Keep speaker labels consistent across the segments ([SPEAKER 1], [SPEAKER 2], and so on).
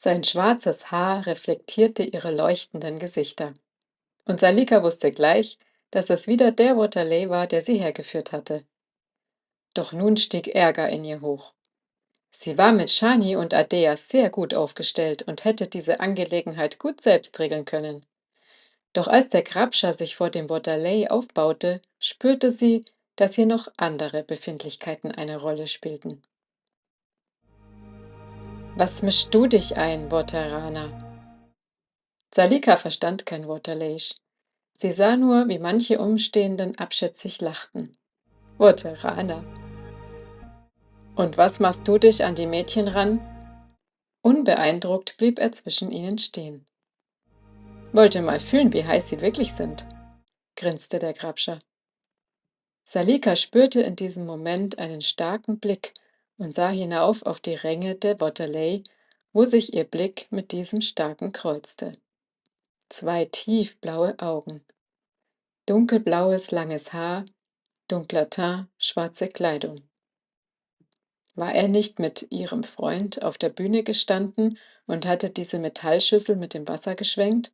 [SPEAKER 1] Sein schwarzes Haar reflektierte ihre leuchtenden Gesichter. Und Salika wusste gleich, dass es wieder der Waterley war, der sie hergeführt hatte. Doch nun stieg Ärger in ihr hoch. Sie war mit Shani und Ardea sehr gut aufgestellt und hätte diese Angelegenheit gut selbst regeln können. Doch als der Grabscher sich vor dem Waterley aufbaute, spürte sie, dass hier noch andere Befindlichkeiten eine Rolle spielten. Was mischst du dich ein, Waterrana? Salika verstand kein Waterleisch. Sie sah nur, wie manche Umstehenden abschätzig lachten. Waterrana. Und was machst du dich an die Mädchen ran? Unbeeindruckt blieb er zwischen ihnen stehen. Wollte mal fühlen, wie heiß sie wirklich sind, grinste der Grabscher. Salika spürte in diesem Moment einen starken Blick und sah hinauf auf die Ränge der Waterley, wo sich ihr Blick mit diesem starken kreuzte. Zwei tiefblaue Augen, dunkelblaues langes Haar, dunkler Teint, schwarze Kleidung. War er nicht mit ihrem Freund auf der Bühne gestanden und hatte diese Metallschüssel mit dem Wasser geschwenkt?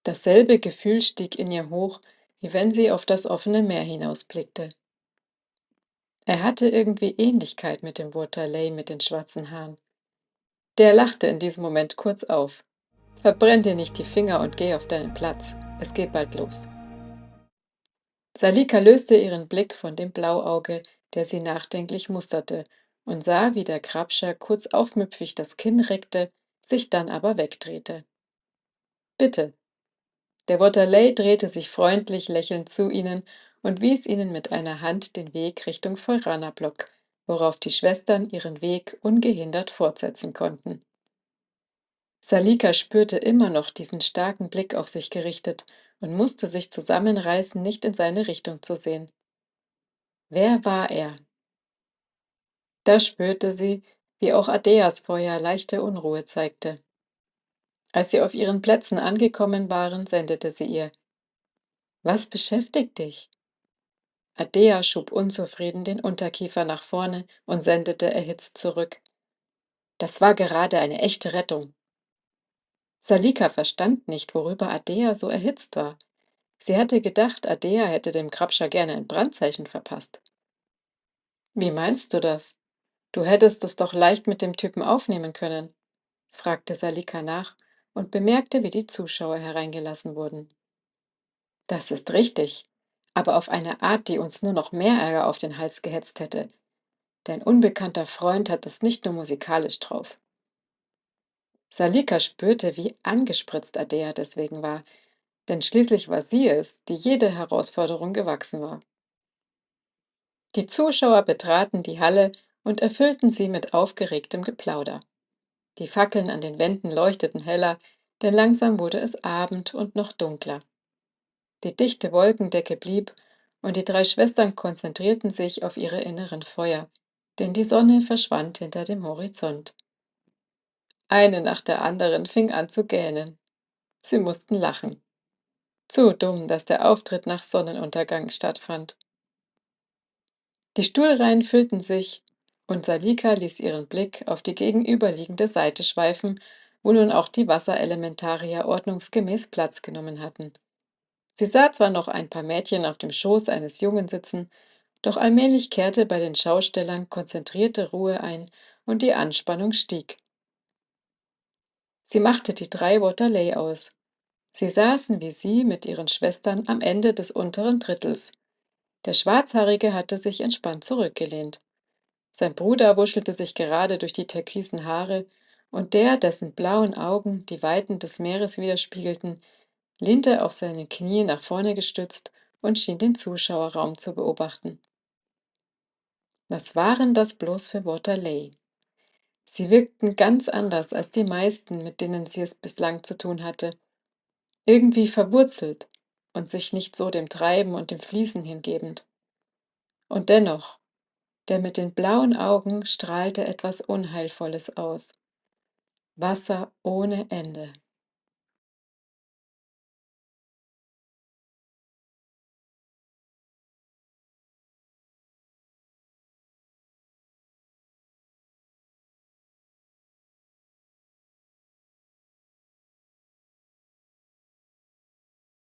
[SPEAKER 1] Dasselbe Gefühl stieg in ihr hoch, wie wenn sie auf das offene Meer hinausblickte. Er hatte irgendwie Ähnlichkeit mit dem Waterley mit den schwarzen Haaren. Der lachte in diesem Moment kurz auf. Verbrenn dir nicht die Finger und geh auf deinen Platz. Es geht bald los. Salika löste ihren Blick von dem Blauauge, der sie nachdenklich musterte, und sah, wie der Grabscher kurz aufmüpfig das Kinn reckte, sich dann aber wegdrehte. Bitte. Der Waterley drehte sich freundlich lächelnd zu ihnen und wies ihnen mit einer Hand den Weg Richtung Forana-Block, worauf die Schwestern ihren Weg ungehindert fortsetzen konnten. Salika spürte immer noch diesen starken Blick auf sich gerichtet und musste sich zusammenreißen, nicht in seine Richtung zu sehen. Wer war er? Da spürte sie, wie auch Adeas Feuer leichte Unruhe zeigte. Als sie auf ihren Plätzen angekommen waren, sendete sie ihr: Was beschäftigt dich? Adea schob unzufrieden den Unterkiefer nach vorne und sendete erhitzt zurück: Das war gerade eine echte Rettung. Salika verstand nicht, worüber Adea so erhitzt war. Sie hatte gedacht, Adea hätte dem Grabscher gerne ein Brandzeichen verpasst. Wie meinst du das? Du hättest es doch leicht mit dem Typen aufnehmen können, fragte Salika nach und bemerkte, wie die Zuschauer hereingelassen wurden. Das ist richtig, aber auf eine Art, die uns nur noch mehr Ärger auf den Hals gehetzt hätte. Dein unbekannter Freund hat es nicht nur musikalisch drauf. Salika spürte, wie angespritzt Adea deswegen war, denn schließlich war sie es, die jede Herausforderung gewachsen war. Die Zuschauer betraten die Halle und erfüllten sie mit aufgeregtem Geplauder. Die Fackeln an den Wänden leuchteten heller, denn langsam wurde es Abend und noch dunkler. Die dichte Wolkendecke blieb, und die drei Schwestern konzentrierten sich auf ihre inneren Feuer, denn die Sonne verschwand hinter dem Horizont. Eine nach der anderen fing an zu gähnen. Sie mussten lachen. Zu dumm, dass der Auftritt nach Sonnenuntergang stattfand. Die Stuhlreihen füllten sich, und Salika ließ ihren Blick auf die gegenüberliegende Seite schweifen, wo nun auch die Wasserelementarier ordnungsgemäß Platz genommen hatten. Sie sah zwar noch ein paar Mädchen auf dem Schoß eines Jungen sitzen, doch allmählich kehrte bei den Schaustellern konzentrierte Ruhe ein und die Anspannung stieg. Sie machte die drei Waterley aus. Sie saßen wie sie mit ihren Schwestern am Ende des unteren Drittels. Der Schwarzhaarige hatte sich entspannt zurückgelehnt. Sein Bruder wuschelte sich gerade durch die türkisen Haare, und der, dessen blauen Augen die Weiten des Meeres widerspiegelten, lehnte auf seine Knie nach vorne gestützt und schien den Zuschauerraum zu beobachten. Was waren das bloß für Waterley? Sie wirkten ganz anders als die meisten, mit denen sie es bislang zu tun hatte. Irgendwie verwurzelt und sich nicht so dem Treiben und dem Fließen hingebend. Und dennoch, der mit den blauen Augen strahlte etwas Unheilvolles aus. Wasser ohne Ende.